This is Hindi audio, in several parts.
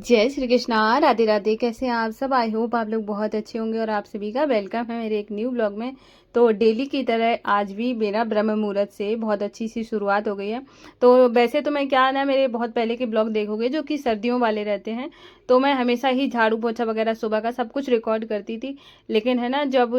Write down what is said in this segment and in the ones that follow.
जय श्री कृष्णा, राधे राधे। कैसे हैं आप सब? आई होप आप लोग बहुत अच्छे होंगे और आप सभी का वेलकम है मेरे एक न्यू ब्लॉग में। तो डेली की तरह आज भी मेरा ब्रह्म मुहूर्त से बहुत अच्छी सी शुरुआत हो गई है। तो वैसे तो मैं क्या ना, मेरे बहुत पहले के ब्लॉग देखोगे जो कि सर्दियों वाले रहते हैं, तो मैं हमेशा ही झाड़ू पोछा वगैरह सुबह का सब कुछ रिकॉर्ड करती थी। लेकिन है ना, जब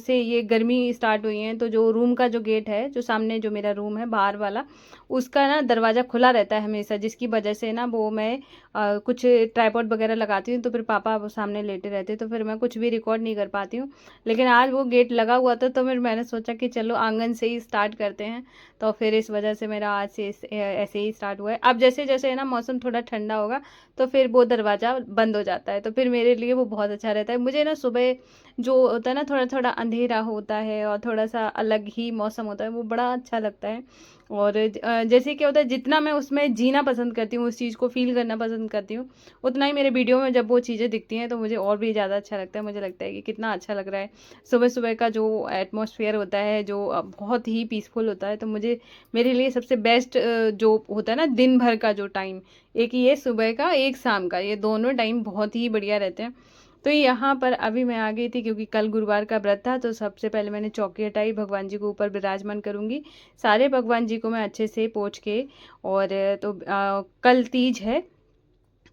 से ये गर्मी स्टार्ट हुई है तो जो रूम का जो गेट है, जो सामने जो मेरा रूम है बाहर वाला, उसका ना दरवाज़ा खुला रहता है हमेशा, जिसकी वजह से ना वो मैं कुछ ट्राइपॉड वगैरह लगाती हूँ तो फिर पापा वो सामने लेटे रहते, तो फिर मैं कुछ भी रिकॉर्ड नहीं कर पाती हूँ। लेकिन आज वो गेट लगा हुआ था तो फिर मैंने सोचा कि चलो आंगन से ही स्टार्ट करते हैं। तो फिर इस वजह से मेरा आज से ऐसे ही स्टार्ट हुआ है। अब जैसे जैसे है ना मौसम थोड़ा ठंडा होगा तो फिर वो दरवाज़ा बंद हो जाता है, तो फिर मेरे लिए वो बहुत अच्छा रहता है। मुझे ना सुबह जो होता है ना, थोड़ा थोड़ा अंधेरा होता है और थोड़ा सा अलग ही मौसम होता है, वो बड़ा अच्छा लगता है। और जैसे क्या होता है, जितना मैं उसमें जीना पसंद करती हूँ, उस चीज़ को फील करना पसंद करती हूँ, उतना ही मेरे वीडियो में जब वो चीज़ें दिखती हैं तो मुझे और भी ज़्यादा अच्छा लगता है। मुझे लगता है कि कितना अच्छा लग रहा है। सुबह सुबह का जो एटमॉस्फेयर होता है, जो बहुत ही पीसफुल होता है, तो मुझे मेरे लिए सबसे बेस्ट जो होता है ना दिन भर का जो टाइम, एक ये सुबह का एक शाम का, ये दोनों टाइम बहुत ही बढ़िया रहते हैं। तो यहाँ पर अभी मैं आ गई थी क्योंकि कल गुरुवार का व्रत था, तो सबसे पहले मैंने चौकी हटाई, भगवान जी को ऊपर विराजमान करूँगी। सारे भगवान जी को मैं अच्छे से पोंछ के, और तो कल तीज है,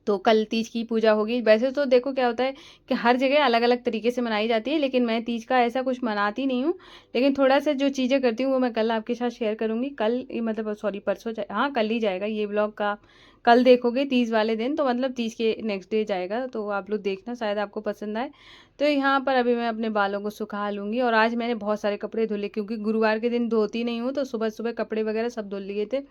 तो कल तीज की पूजा होगी। वैसे तो देखो क्या होता है कि हर जगह अलग अलग तरीके से मनाई जाती है, लेकिन मैं तीज का ऐसा कुछ मनाती नहीं हूँ। लेकिन थोड़ा सा जो चीज़ें करती हूँ वो मैं कल आपके साथ शेयर करूँगी। कल मतलब सॉरी परसों हाँ कल ही जाएगा ये ब्लॉग का। कल देखोगे तीज वाले दिन, तो मतलब तीज के नेक्स्ट डे जाएगा, तो आप लोग देखना, शायद आपको पसंद आए। तो यहाँ पर अभी मैं अपने बालों को सुखा लूँगी। और आज मैंने बहुत सारे कपड़े धुले क्योंकि गुरुवार के दिन धोती नहीं हूँ, तो सुबह सुबह कपड़े वगैरह सब धुल लिए थे।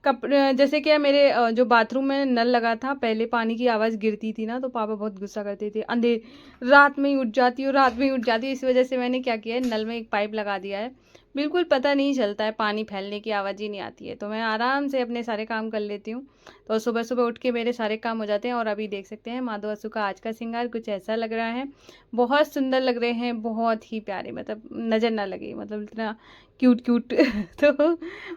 कपड़े जैसे क्या मेरे जो बाथरूम में नल लगा था, पहले पानी की आवाज़ गिरती थी ना, तो पापा बहुत गुस्सा करते थे, रात में ही उठ जाती हूँ, रात में ही उठ जाती हूँ। इस वजह से मैंने क्या किया है, नल में एक पाइप लगा दिया है, बिल्कुल पता नहीं चलता है, पानी फैलने की आवाज़ ही नहीं आती है, तो मैं आराम से अपने सारे काम कर लेती हूँ। तो सुबह सुबह उठ के मेरे सारे काम हो जाते हैं। और अभी देख सकते हैं माधव असु का आज का श्रृंगार कुछ ऐसा लग रहा है, बहुत सुंदर लग रहे हैं, बहुत ही प्यारे, मतलब नज़र ना लगे, मतलब इतना क्यूट क्यूट तो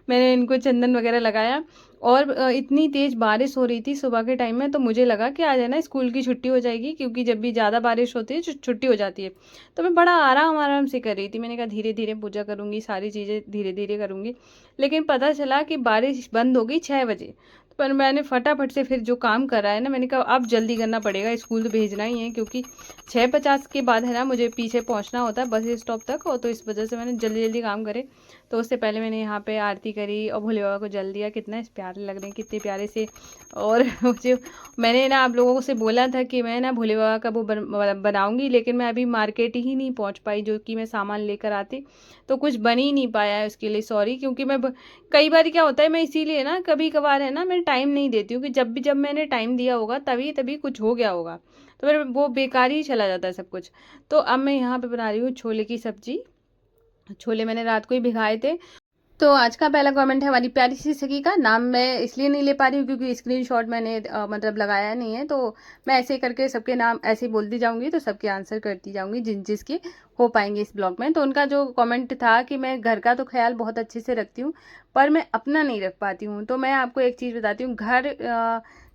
मैंने इनको चंदन वगैरह लगाया। और इतनी तेज़ बारिश हो रही थी सुबह के टाइम में, तो मुझे लगा कि आज है ना स्कूल की छुट्टी हो जाएगी, क्योंकि जब भी ज़्यादा बारिश होती है छुट्टी हो जाती है। तो मैं बड़ा आराम आराम से कर रही थी, मैंने कहा धीरे धीरे पूजा करूँगी, सारी चीज़ें धीरे धीरे करूँगी। लेकिन पता चला कि बारिश बंद हो गई 6 बजे। पर मैंने फटाफट से फिर जो काम करा है ना, मैंने कहा अब जल्दी करना पड़ेगा, स्कूल तो भेजना ही है, क्योंकि 6:50 के बाद है ना मुझे पीछे पहुंचना होता है बस स्टॉप तक, और तो इस वजह से मैंने जल्दी जल्दी काम करे। तो उससे पहले मैंने यहाँ पे आरती करी और भोले बाबा को जल दिया। कितना प्यारे लग रहे हैं, कितने प्यारे से। और मुझे, मैंने ना आप लोगों से बोला था कि मैं ना भोले बाबा का वो बनाऊंगी, लेकिन मैं अभी मार्केट ही नहीं पहुँच पाई जो कि मैं सामान लेकर आती, तो कुछ बन ही नहीं पाया है, उसके लिए सॉरी। क्योंकि मैं कई बार क्या होता है, मैं इसीलिए ना कभी कभार है ना मैं टाइम नहीं देती हूँ, कि जब मैंने टाइम दिया होगा तभी तभी कुछ हो गया होगा, तो फिर वो बेकार ही चला जाता है सब कुछ। तो अब मैं यहाँ पे बना रही हूँ छोले की सब्जी। छोले मैंने रात को ही भिगाए थे। तो आज का पहला कमेंट है हमारी प्यारी सी सखी का। नाम मैं इसलिए नहीं ले पा रही हूँ क्योंकि स्क्रीनशॉट मैंने मतलब लगाया नहीं है, तो मैं ऐसे ही करके सबके नाम ऐसे ही बोलती जाऊंगी, तो सबके आंसर करती जाऊंगी जिसके हो पाएंगे इस ब्लॉग में। तो उनका जो कमेंट था कि मैं घर का तो ख्याल बहुत अच्छे से रखती हूँ पर मैं अपना नहीं रख पाती हूँ। तो मैं आपको एक चीज़ बताती हूँ, घर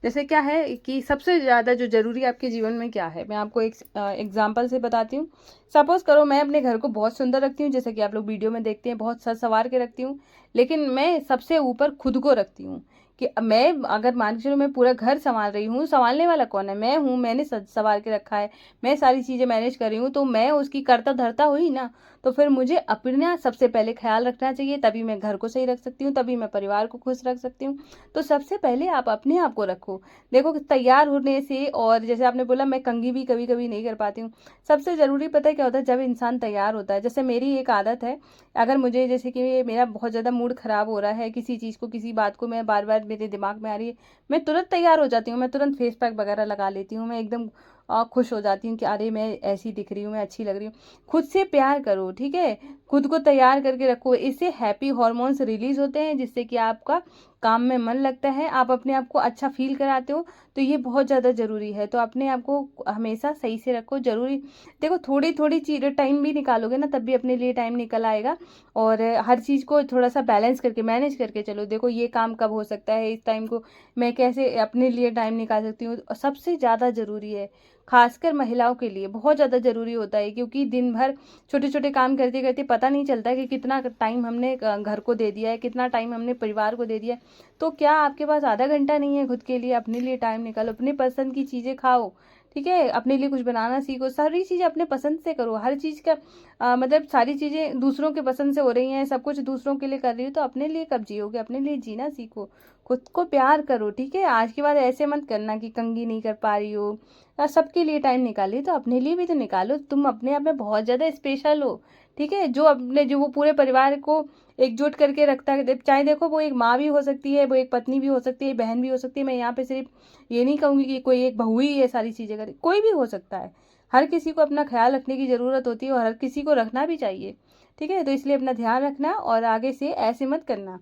जैसे क्या है कि सबसे ज़्यादा जो ज़रूरी आपके जीवन में क्या है, मैं आपको एक एग्जाम्पल से बताती हूँ। सपोज़ करो मैं अपने घर को बहुत सुंदर रखती हूँ, जैसे कि आप लोग वीडियो में देखते हैं, बहुत सज संवार के रखती हूँ, लेकिन मैं सबसे ऊपर खुद को रखती हूँ। कि मैं अगर मान के चलो मैं पूरा घर संभाल रही हूँ, संभालने वाला कौन है, मैं हूँ, मैंने संवार के रखा है, मैं सारी चीज़ें मैनेज कर रही हूँ, तो मैं उसकी कर्ता धर्ता हुई ना। तो फिर मुझे अपना सबसे पहले ख्याल रखना चाहिए, तभी मैं घर को सही रख सकती हूँ, तभी मैं परिवार को खुश रख सकती हूँ। तो सबसे पहले आप अपने आप को रखो। देखो कि तैयार होने से, और जैसे आपने बोला मैं कंघी भी कभी कभी नहीं कर पाती हूँ, सबसे ज़रूरी पता है क्या होता है, जब इंसान तैयार होता है। जैसे मेरी एक आदत है, अगर मुझे जैसे कि मेरा बहुत ज़्यादा मूड ख़राब हो रहा है, किसी चीज़ को किसी बात को मैं बार बार मेरे दिमाग में आ रही है, मैं तुरंत तैयार हो जाती हूँ, मैं तुरंत फेस पैक वगैरह लगा लेती हूँ, मैं एकदम खुश हो जाती हूँ कि अरे मैं ऐसी दिख रही हूँ, मैं अच्छी लग रही हूँ। खुद से प्यार करो, ठीक है। खुद को तैयार करके रखो। इससे हैप्पी हॉर्मोन्स रिलीज होते हैं, जिससे कि आपका काम में मन लगता है, आप अपने आप को अच्छा फील कराते हो। तो ये बहुत ज़्यादा ज़रूरी है। तो अपने आप को हमेशा सही से रखो। ज़रूरी देखो, थोड़ी थोड़ी चीज़ टाइम भी निकालोगे ना, तब भी अपने लिए टाइम निकल आएगा। और हर चीज़ को थोड़ा सा बैलेंस करके मैनेज करके चलो। देखो ये काम कब हो सकता है, इस टाइम को मैं कैसे अपने लिए टाइम निकाल सकती हूँ। सबसे ज़्यादा ज़रूरी है, खासकर महिलाओं के लिए बहुत ज़्यादा ज़रूरी होता है, क्योंकि दिन भर छोटे छोटे काम करते करते पता नहीं चलता है कि कितना टाइम हमने घर को दे दिया है, कितना टाइम हमने परिवार को दे दिया है। तो क्या आपके पास आधा घंटा नहीं है खुद के लिए? अपने लिए टाइम निकालो, अपनी पसंद की चीज़ें खाओ, ठीक है? अपने लिए कुछ बनाना सीखो। सारी चीज़ें अपने पसंद से करो। हर चीज़ का मतलब सारी चीज़ें दूसरों के पसंद से हो रही हैं, सब कुछ दूसरों के लिए कर रही हो, तो अपने लिए कब जियोगे? अपने लिए जीना सीखो, खुद को प्यार करो, ठीक है? आज के बाद ऐसे मत करना कि कंघी नहीं कर पा रही हो, या सबके लिए टाइम निकाली तो अपने लिए भी तो निकालो। तुम अपने आप में बहुत ज़्यादा स्पेशल हो, ठीक है? जो वो पूरे परिवार को एकजुट करके रखता है, चाहे देखो वो एक माँ भी हो सकती है, वो एक पत्नी भी हो सकती है, बहन भी हो सकती है। मैं यहाँ पे सिर्फ ये नहीं कहूँगी कि कोई एक बहू ही ये सारी चीज़ें करे, कोई भी हो सकता है। हर किसी को अपना ख्याल रखने की ज़रूरत होती है, और हर किसी को रखना भी चाहिए, ठीक है? तो इसलिए अपना ध्यान रखना, और आगे से ऐसे मत करना।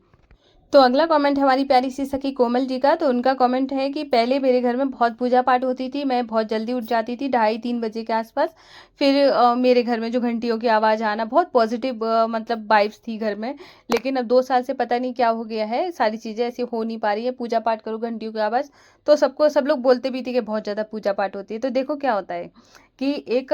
तो अगला कमेंट है हमारी प्यारी सी सखी कोमल जी का। तो उनका कमेंट है कि पहले मेरे घर में बहुत पूजा पाठ होती थी, मैं बहुत जल्दी उठ जाती थी 2:30-3 बजे के आसपास। फिर मेरे घर में जो घंटियों की आवाज़ आना, बहुत पॉजिटिव मतलब वाइब्स थी घर में। लेकिन अब 2 साल से पता नहीं क्या हो गया है, सारी चीज़ें ऐसी हो नहीं पा रही है। पूजा पाठ करो, घंटियों की आवाज़, तो सब लोग बोलते भी थे कि बहुत ज़्यादा पूजा पाठ होती है। तो देखो क्या होता है कि एक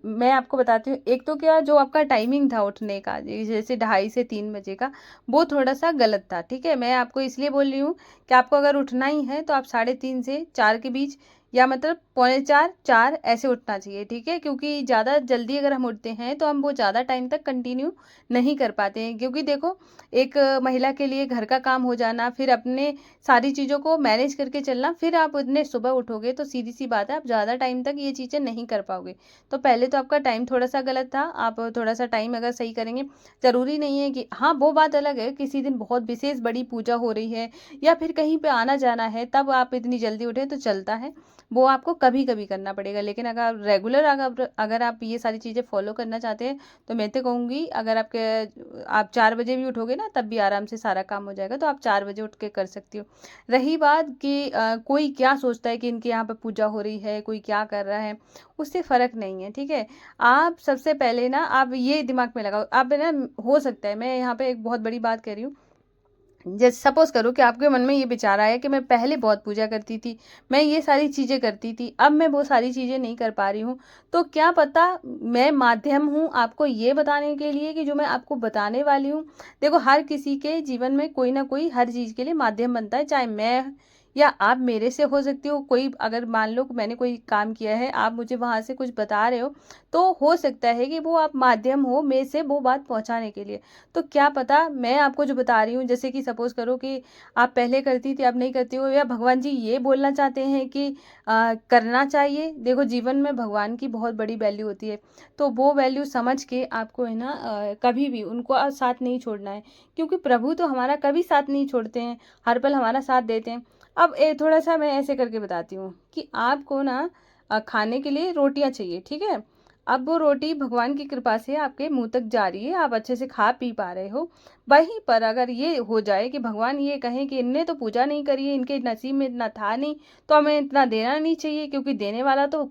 मैं आपको बताती हूँ, एक तो क्या जो आपका टाइमिंग था उठने का, जैसे 2:30 से 3 बजे का, वो थोड़ा सा गलत था, ठीक है? मैं आपको इसलिए बोल रही हूँ कि आपको अगर उठना ही है तो आप 3:30 से 4 के बीच, या मतलब 3:45-4 ऐसे उठना चाहिए, ठीक है? क्योंकि ज़्यादा जल्दी अगर हम उठते हैं तो हम वो ज़्यादा टाइम तक कंटिन्यू नहीं कर पाते हैं। क्योंकि देखो, एक महिला के लिए घर का काम हो जाना, फिर अपने सारी चीज़ों को मैनेज करके चलना, फिर आप इतने सुबह उठोगे तो सीधी सी बात है, आप ज़्यादा टाइम तक ये चीज़ें नहीं कर पाओगे। तो पहले तो आपका टाइम थोड़ा सा गलत था। आप थोड़ा सा टाइम अगर सही करेंगे, ज़रूरी नहीं है कि, हाँ, वो बात अलग है, किसी दिन बहुत विशेष बड़ी पूजा हो रही है या फिर कहीं पे आना जाना है, तब आप इतनी जल्दी उठे तो चलता है, वो आपको कभी कभी करना पड़ेगा। लेकिन अगर रेगुलर अगर आप ये सारी चीज़ें फॉलो करना चाहते हैं, तो मैं तो कहूँगी, अगर आप 4 बजे भी उठोगे ना, तब भी आराम से सारा काम हो जाएगा। तो आप 4 बजे उठ के कर सकती हो। रही बात कि कोई क्या सोचता है कि इनके यहाँ पे पूजा हो रही है, कोई क्या कर रहा है, उससे फ़र्क नहीं है, ठीक है? आप सबसे पहले ना, आप ये दिमाग में लगाओ, आप ना, हो सकता है, मैं यहाँ पे एक बहुत बड़ी बात कह रही हूँ, जैसे सपोज करो कि आपके मन में ये विचार आया कि मैं पहले बहुत पूजा करती थी, मैं ये सारी चीज़ें करती थी, अब मैं वो सारी चीज़ें नहीं कर पा रही हूँ। तो क्या पता मैं माध्यम हूँ आपको ये बताने के लिए कि जो मैं आपको बताने वाली हूँ। देखो, हर किसी के जीवन में कोई ना कोई हर चीज़ के लिए माध्यम बनता है, चाहे मैं या आप मेरे से हो सकती हो। कोई अगर मान लो कि मैंने कोई काम किया है, आप मुझे वहाँ से कुछ बता रहे हो, तो हो सकता है कि वो आप माध्यम हो मेरे से वो बात पहुँचाने के लिए। तो क्या पता मैं आपको जो बता रही हूँ, जैसे कि सपोज़ करो कि आप पहले करती थी, अब नहीं करती हो, या भगवान जी ये बोलना चाहते हैं कि करना चाहिए। देखो, जीवन में भगवान की बहुत बड़ी वैल्यू होती है, तो वो वैल्यू समझ के आपको है ना, कभी भी उनको साथ नहीं छोड़ना है। क्योंकि प्रभु तो हमारा कभी साथ नहीं छोड़ते हैं, हर पल हमारा साथ देते हैं। अब थोड़ा सा मैं ऐसे करके बताती हूँ कि आपको ना खाने के लिए रोटियां चाहिए, ठीक है? अब वो रोटी भगवान की कृपा से आपके मुंह तक जा रही है, आप अच्छे से खा पी पा रहे हो। वहीं पर अगर ये हो जाए कि भगवान ये कहें कि इनने तो पूजा नहीं करी है, इनके नसीब में इतना था नहीं, तो हमें इतना देना नहीं चाहिए, क्योंकि देने वाला तो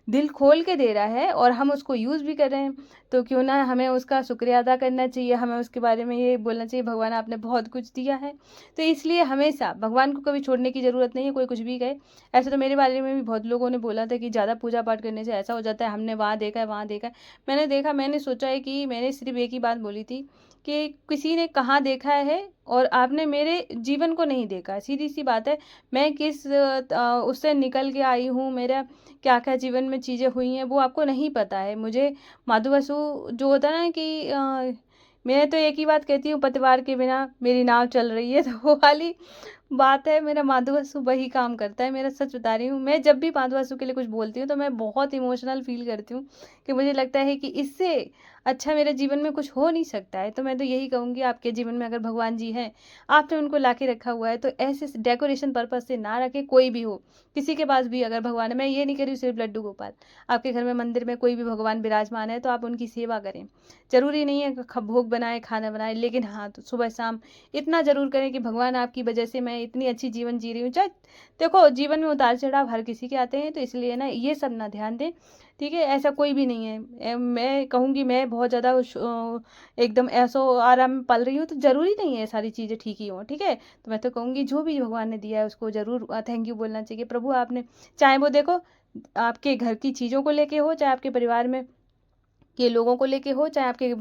दिल खोल के दे रहा है और हम उसको यूज़ भी कर रहे हैं। तो क्यों ना हमें उसका शुक्रिया अदा करना चाहिए, हमें उसके बारे में ये बोलना चाहिए, भगवान आपने बहुत कुछ दिया है। तो इसलिए हमेशा भगवान को कभी छोड़ने की ज़रूरत नहीं है, कोई कुछ भी कहे। ऐसे तो मेरे बारे में भी बहुत लोगों ने बोला था कि ज़्यादा पूजा पाठ करने से ऐसा हो जाता है, हमने वहाँ देखा है, वहाँ देखा है। मैंने देखा, मैंने सोचा है कि मैंने सिर्फ एक ही बात बोली थी कि किसी ने कहाँ देखा है और आपने मेरे जीवन को नहीं देखा। सीधी सी बात है, मैं किस उससे निकल के आई हूँ, मेरा क्या क्या जीवन में चीज़ें हुई हैं, वो आपको नहीं पता है। मुझे माधु बसु जो होता है ना कि मैं तो एक ही बात कहती हूँ, पतवार के बिना मेरी नाव चल रही है, तो वो वाली बात है। मेरा माधु बसु वही काम करता है, मेरा सच बता रही हूँ। मैं जब भी माधु बसु के लिए कुछ बोलती हूँ तो मैं बहुत इमोशनल फील करती हूँ, कि मुझे लगता है कि इससे अच्छा मेरे जीवन में कुछ हो नहीं सकता है। तो मैं तो यही कहूँगी, आपके जीवन में अगर भगवान जी हैं, आपने उनको लाके रखा हुआ है, तो ऐसे डेकोरेशन पर्पज़ से ना रखें, कोई भी हो। किसी के पास भी अगर भगवान है, मैं ये नहीं कह रही हूँ सिर्फ़ लड्डू गोपाल, आपके घर में मंदिर में कोई भी भगवान विराजमान है, तो आप उनकी सेवा करें। ज़रूरी नहीं है ख भोग बनाएँ, खाना बनाएँ, लेकिन हाँ, तो सुबह-शाम इतना ज़रूर करें कि भगवान आपकी वजह से मैं इतनी अच्छी जीवन जी रही हूँ। चाहे देखो, जीवन में उतार-चढ़ाव हर किसी के आते हैं, तो इसलिए ना ये सब ना ध्यान दें, ठीक है? ऐसा कोई भी नहीं है। मैं कहूँगी, मैं बहुत ज़्यादा एकदम ऐशो-आराम में पल रही हूँ, तो ज़रूरी नहीं है सारी चीज़ें ठीक ही हों, ठीक है? तो मैं तो कहूँगी, जो भी भगवान ने दिया है उसको ज़रूर थैंक यू बोलना चाहिए। प्रभु आपने, चाहे वो देखो आपके घर की चीज़ों को लेके हो, चाहे आपके परिवार में के लोगों को लेके हो, चाहे आपके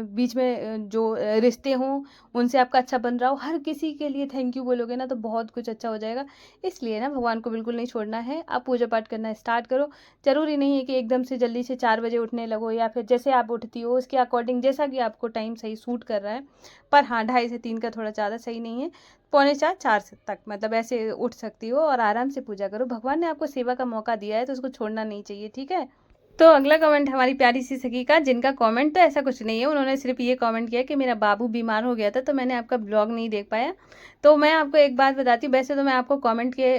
बीच में जो रिश्ते हों, उनसे आपका अच्छा बन रहा हो, हर किसी के लिए थैंक यू बोलोगे ना, तो बहुत कुछ अच्छा हो जाएगा। इसलिए ना भगवान को बिल्कुल नहीं छोड़ना है, आप पूजा पाठ करना स्टार्ट करो। ज़रूरी नहीं है कि एकदम से जल्दी से 4 बजे उठने लगो, या फिर जैसे आप उठती हो उसके अकॉर्डिंग, जैसा कि आपको टाइम सही सूट कर रहा है। पर हाँ, ढाई से 3 का थोड़ा ज़्यादा सही नहीं है। पौने 4, 4 से तक मतलब ऐसे उठ सकती हो और आराम से पूजा करो। भगवान ने आपको सेवा का मौका दिया है, तो उसको छोड़ना नहीं चाहिए, ठीक है? तो अगला कमेंट हमारी प्यारी सी सखी का, जिनका कमेंट तो ऐसा कुछ नहीं है, उन्होंने सिर्फ ये कमेंट किया कि मेरा बाबू बीमार हो गया था, तो मैंने आपका ब्लॉग नहीं देख पाया। तो मैं आपको एक बात बताती हूँ, वैसे तो मैं आपको कमेंट के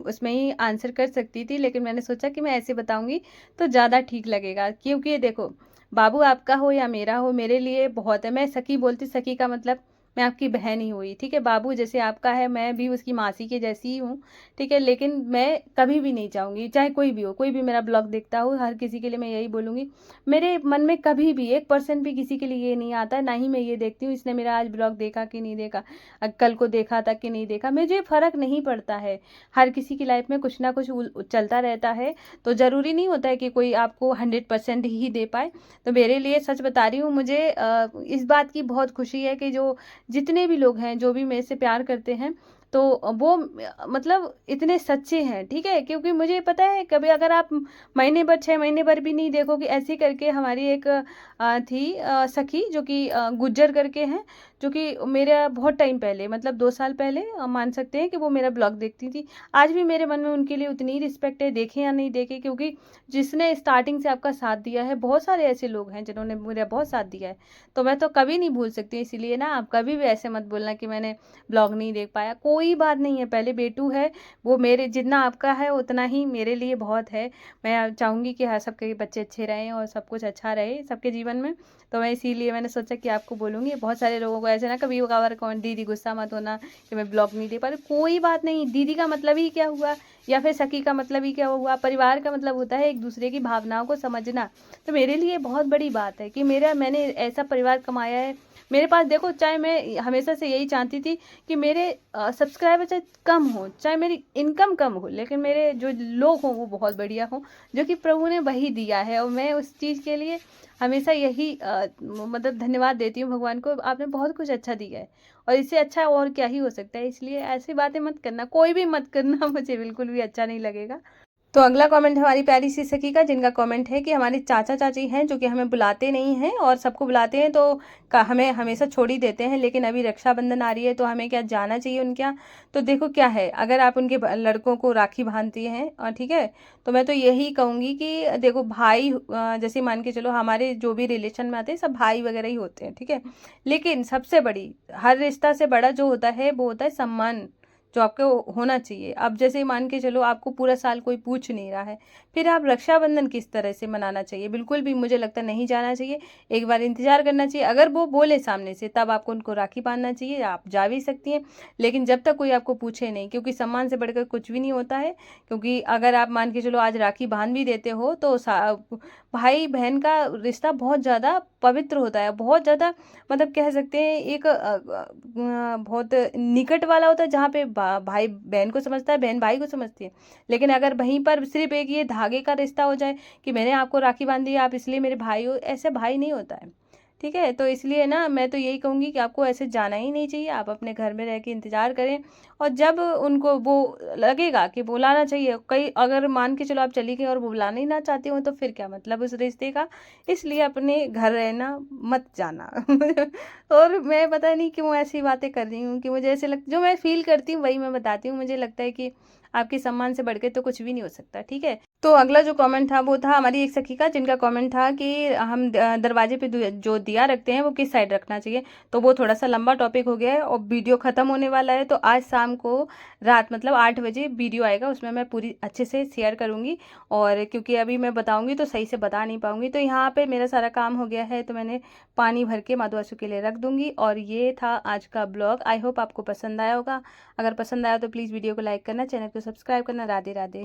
उसमें ही आंसर कर सकती थी, लेकिन मैंने सोचा कि मैं ऐसे बताऊंगी तो ज़्यादा ठीक लगेगा, क्योंकि ये देखो, बाबू आपका हो या मेरा हो, मेरे लिए बहुत है। मैं सखी बोलती, सखी का मतलब मैं आपकी बहन ही हुई, ठीक है? बाबू जैसे आपका है, मैं भी उसकी मासी के जैसी ही हूँ, ठीक है? लेकिन मैं कभी भी नहीं चाहूँगी, चाहे कोई भी हो, कोई भी मेरा ब्लॉग देखता हो, हर किसी के लिए मैं यही बोलूँगी, मेरे मन में कभी भी 1% भी किसी के लिए ये नहीं आता है, ना ही मैं ये देखती हूँ इसने मेरा आज ब्लॉग देखा कि नहीं देखा, कल को देखा था कि नहीं देखा, मुझे फ़र्क नहीं पड़ता है। हर किसी की लाइफ में कुछ ना कुछ चलता रहता है, तो ज़रूरी नहीं होता है कि कोई आपको 100% ही दे पाए। तो मेरे लिए सच बता रही हूँ, मुझे इस बात की बहुत खुशी है कि जो जितने भी लोग हैं, जो भी मेरे से प्यार करते हैं, तो वो मतलब इतने सच्चे हैं, ठीक है? क्योंकि मुझे पता है, कभी अगर आप महीने भर, 6 महीने भर भी नहीं देखोगे, ऐसे ही करके हमारी एक थी सखी, जो कि गुज्जर करके हैं, जो कि मेरा बहुत टाइम पहले, मतलब 2 साल पहले, मान सकते हैं कि वो मेरा ब्लॉग देखती थी। आज भी मेरे मन में उनके लिए उतनी ही रिस्पेक्ट है, देखें या नहीं देखें, क्योंकि जिसने स्टार्टिंग से आपका साथ दिया है, बहुत सारे ऐसे लोग हैं जिन्होंने मेरा बहुत साथ दिया है, तो मैं तो कभी नहीं भूल सकती। इसीलिए ना, आप कभी भी ऐसे मत बोलना कि मैंने ब्लॉग नहीं देख पाया, कोई बात नहीं है। पहले बेटू है, वो मेरे जितना आपका है उतना ही मेरे लिए बहुत है। मैं चाहूँगी कि हाँ, सबके बच्चे अच्छे रहें और सब कुछ अच्छा रहे सबके जीवन में। तो मैं इसीलिए मैंने सोचा कि आपको बोलूँगी। बहुत सारे लोगों को ऐसे ना, कभी कभार कौन, दीदी गुस्सा मत होना कि मैं ब्लॉग नहीं दे पा रही, कोई बात नहीं। दीदी का मतलब ही क्या हुआ, या फिर सखी का मतलब ही क्या हुआ? परिवार का मतलब होता है एक दूसरे की भावनाओं को समझना। तो मेरे लिए बहुत बड़ी बात है कि मैंने ऐसा परिवार कमाया है। मेरे पास देखो, चाहे मैं हमेशा से यही चाहती थी कि मेरे सब्सक्राइबर चाहे कम हो, चाहे मेरी इनकम कम हो, लेकिन मेरे जो लोग हों वो बहुत बढ़िया हों, जो कि प्रभु ने वही दिया है। और मैं उस चीज़ के लिए हमेशा यही मतलब धन्यवाद देती हूँ भगवान को, आपने बहुत कुछ अच्छा दिया है, और इससे अच्छा और क्या ही हो सकता है। इसलिए ऐसी बातें मत करना, कोई भी मत करना, मुझे बिल्कुल भी अच्छा नहीं लगेगा। तो अगला कमेंट हमारी प्यारी सी सखी का, जिनका कमेंट है कि हमारे चाचा चाची हैं, जो कि हमें बुलाते नहीं हैं, और सबको बुलाते हैं तो हमें हमेशा छोड़ ही देते हैं, लेकिन अभी रक्षाबंधन आ रही है, तो हमें क्या जाना चाहिए उनके यहाँ? तो देखो क्या है, अगर आप उनके लड़कों को राखी बांधती हैं, और ठीक है, तो मैं तो यही कहूँगी कि देखो, भाई जैसे मान के चलो, हमारे जो भी रिलेशन में आते हैं सब भाई वगैरह ही होते हैं, ठीक है? लेकिन सबसे बड़ी, हर रिश्ता से बड़ा जो होता है, वो होता है सम्मान, जो आपको होना चाहिए। अब जैसे मान के चलो, आपको पूरा साल कोई पूछ नहीं रहा है, फिर आप रक्षाबंधन किस तरह से मनाना चाहिए? बिल्कुल भी मुझे लगता नहीं जाना चाहिए। एक बार इंतज़ार करना चाहिए, अगर वो बोले सामने से तब आपको उनको राखी बांधना चाहिए, आप जा भी सकती हैं, लेकिन जब तक कोई आपको पूछे नहीं, क्योंकि सम्मान से बढ़कर कुछ भी नहीं होता है। क्योंकि अगर आप मान के चलो आज राखी बांध भी देते हो, तो भाई बहन का रिश्ता बहुत ज़्यादा पवित्र होता है, बहुत ज़्यादा, मतलब कह सकते हैं एक बहुत निकट वाला होता है, जहाँ पे भाई बहन को समझता है, बहन भाई को समझती है। लेकिन अगर वहीं पर सिर्फ एक ये धागे का रिश्ता हो जाए कि मैंने आपको राखी बांधी, आप इसलिए मेरे भाई हो, ऐसे भाई नहीं होता है, ठीक है? तो इसलिए ना, मैं तो यही कहूँगी कि आपको ऐसे जाना ही नहीं चाहिए, आप अपने घर में रह के इंतज़ार करें, और जब उनको वो लगेगा कि बुलाना चाहिए, कई अगर मान के चलो आप चली गई और वो बुलाना ही ना चाहती हो, तो फिर क्या मतलब उस रिश्ते का? इसलिए अपने घर रहना, मत जाना। और मैं पता नहीं क्यों ऐसी बातें कर रही हूँ, कि मुझे ऐसे जो मैं फ़ील करती हूँ वही मैं बताती हूँ। मुझे लगता है कि आपके सम्मान से बढ़ के तो कुछ भी नहीं हो सकता, ठीक है। तो अगला जो कमेंट था वो था हमारी एक सखी का, जिनका कमेंट था कि हम दरवाजे पे जो दिया रखते हैं वो किस साइड रखना चाहिए। तो वो थोड़ा सा लंबा टॉपिक हो गया है और वीडियो ख़त्म होने वाला है। तो आज शाम को रात मतलब 8 बजे वीडियो आएगा, उसमें मैं पूरी अच्छे से शेयर करूँगी। और क्योंकि अभी मैं बताऊँगी तो सही से बता नहीं पाऊँगी, तो यहाँ पे मेरा सारा काम हो गया है, तो मैंने पानी भर के माधवासु के लिए रख दूँगी। और ये था आज का ब्लॉग। आई होप आपको पसंद आया होगा। अगर पसंद आया तो प्लीज़ वीडियो को लाइक करना, चैनल को सब्सक्राइब करना। राधे राधे।